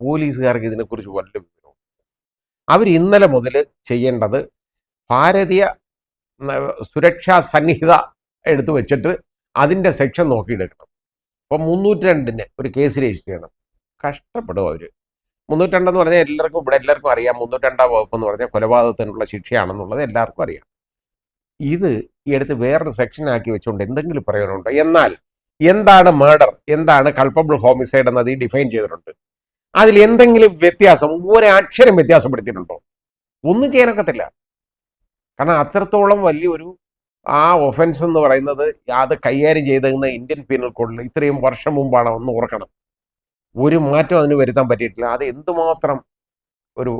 പോലീസുകാർക്ക് ഇതിനെക്കുറിച്ച് വല്ല വിവരവും? അവർ ഇന്നലെ മുതൽ ചെയ്യേണ്ടത് ഭാരതീയ സുരക്ഷാ സന്നിഹിത എടുത്തു വെച്ചിട്ട് അതിൻ്റെ സെക്ഷൻ നോക്കിയെടുക്കണം. അപ്പം 302 ഒരു കേസ് രജിസ്റ്റർ ചെയ്യണം. കഷ്ടപ്പെടും അവർ. 302 എന്ന് പറഞ്ഞാൽ ഇവിടെ എല്ലാവർക്കും അറിയാം. 302 വകുപ്പ് എന്ന് പറഞ്ഞാൽ കൊലപാതകത്തിനുള്ള ശിക്ഷയാണെന്നുള്ളത് എല്ലാവർക്കും അറിയാം. ഇത് എടുത്ത് വേറൊരു സെക്ഷനാക്കി വെച്ചുകൊണ്ട് എന്തെങ്കിലും പ്രയോജനമുണ്ടോ? എന്നാൽ എന്താണ് മർഡർ, എന്താണ് കൾപ്പബിൾ ഹോമിസൈഡ് എന്നത് ഡിഫൈൻ ചെയ്തിട്ടുണ്ട്. അതിൽ എന്തെങ്കിലും വ്യത്യാസം, ഒരക്ഷരം വ്യത്യാസപ്പെടുത്തിയിട്ടുണ്ടോ? ഒന്നും ചെയ്യാനൊക്കത്തില്ല. കാരണം അത്രത്തോളം വലിയൊരു ആ ഒഫൻസ് എന്ന് പറയുന്നത് അത് കൈകാര്യം ചെയ്തിരുന്ന ഇന്ത്യൻ പീനൽ കോഡിൽ ഇത്രയും വർഷം മുമ്പാണ്. ഒന്ന് ഓർക്കണം. ഒരു മാറ്റം അതിന് വരുത്താൻ പറ്റിയിട്ടില്ല. അത് എന്തുമാത്രം ഒരു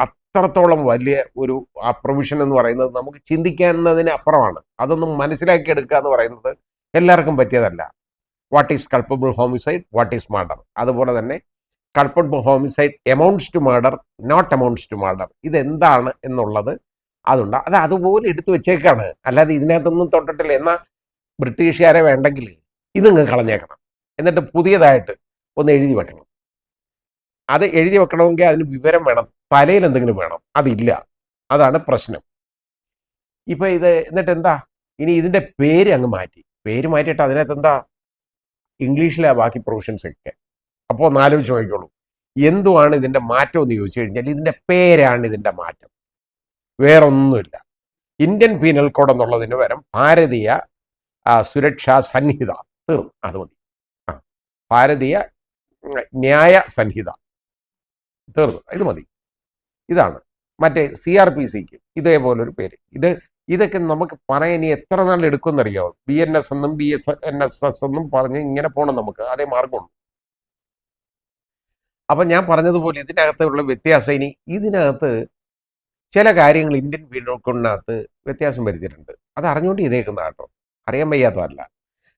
അത്രത്തോളം വലിയ ഒരു ആ പ്രൊവിഷൻ എന്ന് പറയുന്നത് നമുക്ക് ചിന്തിക്കുന്നതിന് അപ്പുറമാണ്. അതൊന്നും മനസ്സിലാക്കിയെടുക്കുക എന്ന് പറയുന്നത് എല്ലാവർക്കും പറ്റിയതല്ല. What is culpable homicide, what is murder. അതുപോലെ തന്നെ culpable homicide amounts to murder, not amounts to murder. ഇതെന്താണ് എന്നുള്ളത് അതുണ്ട്. അത് അതുപോലെ എടുത്തു വെച്ചേക്കാണ്. അല്ലാതെ ഇതിനകത്തൊന്നും തൊട്ടിട്ടില്ല. എന്നാൽ ബ്രിട്ടീഷുകാരെ വേണ്ടെങ്കിൽ ഇതിങ്ങ് കളഞ്ഞേക്കണം. എന്നിട്ട് പുതിയതായിട്ട് ഒന്ന് എഴുതി വെക്കണം. അത് എഴുതി വെക്കണമെങ്കിൽ അതിന് വിവരം വേണം, തലയിൽ എന്തെങ്കിലും വേണം. അതില്ല. അതാണ് പ്രശ്നം. ഇപ്പം ഇത് എന്നിട്ട് എന്താ, ഇനി ഇതിൻ്റെ പേര് അങ്ങ് മാറ്റി. പേര് മാറ്റിയിട്ട് അതിനകത്ത് എന്താ, ഇംഗ്ലീഷിലെ ബാക്കി പ്രൊവിഷൻസ് ഒക്കെ. അപ്പോൾ ഒന്ന് ആലോചിച്ച് നോക്കിക്കോളൂ, എന്തുവാണ് ഇതിൻ്റെ മാറ്റം എന്ന് ചോദിച്ചു കഴിഞ്ഞാൽ ഇതിൻ്റെ പേരാണ് ഇതിൻ്റെ മാറ്റം, വേറൊന്നുമില്ല. ഇന്ത്യൻ പീനൽ കോഡ് എന്നുള്ളതിന് പകരം ഭാരതീയ സുരക്ഷാ സംഹിത. തീർന്നു, അത് മതി. ഭാരതീയ ന്യായ സംഹിത തീർന്നു, ഇത് മതി. ഇതാണ്. മറ്റേ CRPCക്ക് ഇതേപോലൊരു പേര്. ഇതൊക്കെ നമുക്ക് പറയാൻ ഇനി എത്ര നാൾ എടുക്കുമെന്നറിയാമോ? BNS എന്നും BSNSS എന്നും പറഞ്ഞ് ഇങ്ങനെ പോകണം. നമുക്ക് അതേ മാർഗമുള്ളൂ. അപ്പം ഞാൻ പറഞ്ഞതുപോലെ ഇതിനകത്തുള്ള വ്യത്യാസം, ഇനി ഇതിനകത്ത് ചില കാര്യങ്ങൾ ഇന്ത്യൻ പീനൽ കോഡിനകത്ത് വ്യത്യാസം വരുത്തിയിട്ടുണ്ട്. അത് അറിഞ്ഞുകൊണ്ട് ചെയ്തേക്കുന്ന കേട്ടോ, അറിയാൻ വയ്യാത്തതല്ല.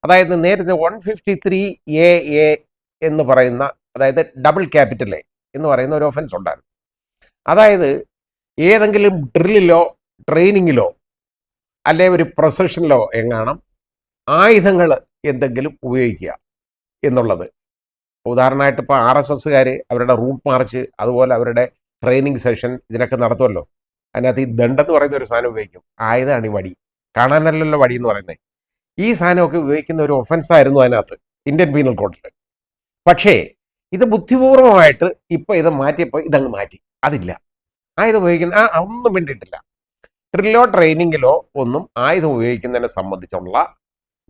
അതായത് നേരത്തെ 153AA എന്ന് പറയുന്ന, അതായത് ഡബിൾ ക്യാപിറ്റൽ A എന്ന് പറയുന്ന ഒരു ഒഫൻസ് ഉണ്ടായിരുന്നു. അതായത് ഏതെങ്കിലും ഡ്രില്ലിലോ ട്രെയിനിങ്ങിലോ അല്ലെ ഒരു പ്രൊസഷനിലോ എങ്ങാണം ആയുധങ്ങൾ എന്തെങ്കിലും ഉപയോഗിക്കുക എന്നുള്ളത്. ഉദാഹരണമായിട്ട് ഇപ്പോൾ RSSകാർ അവരുടെ റൂട്ട് മാർച്ച്, അതുപോലെ അവരുടെ ട്രെയിനിങ് സെഷൻ ഇതിനൊക്കെ നടത്തുമല്ലോ. അതിനകത്ത് ഈ ദണ്ടെന്ന് പറയുന്ന ഒരു സാധനം ഉപയോഗിക്കും. ആയുധമാണ് ഈ വടി. കാണാനല്ലല്ലോ വടി എന്ന് പറയുന്നത്. ഈ സാധനമൊക്കെ ഉപയോഗിക്കുന്ന ഒരു ഒഫൻസായിരുന്നു അതിനകത്ത് ഇന്ത്യൻ പീനൽ കോഡിൽ. പക്ഷേ ഇത് ബുദ്ധിപൂർവമായിട്ട് ഇപ്പോൾ ഇത് മാറ്റിയപ്പോൾ ഇതങ്ങ് മാറ്റി. അതില്ല. ആയുധം ഉപയോഗിക്കുന്ന ഒന്നും വേണ്ടിയിട്ടില്ല. ഡ്രില്ലോ ട്രെയിനിങ്ങിലോ ഒന്നും ആയുധം ഉപയോഗിക്കുന്നതിനെ സംബന്ധിച്ചുള്ള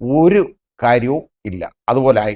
ഒരു കാര്യവും ഇല്ല. അതുപോലെ ആയി.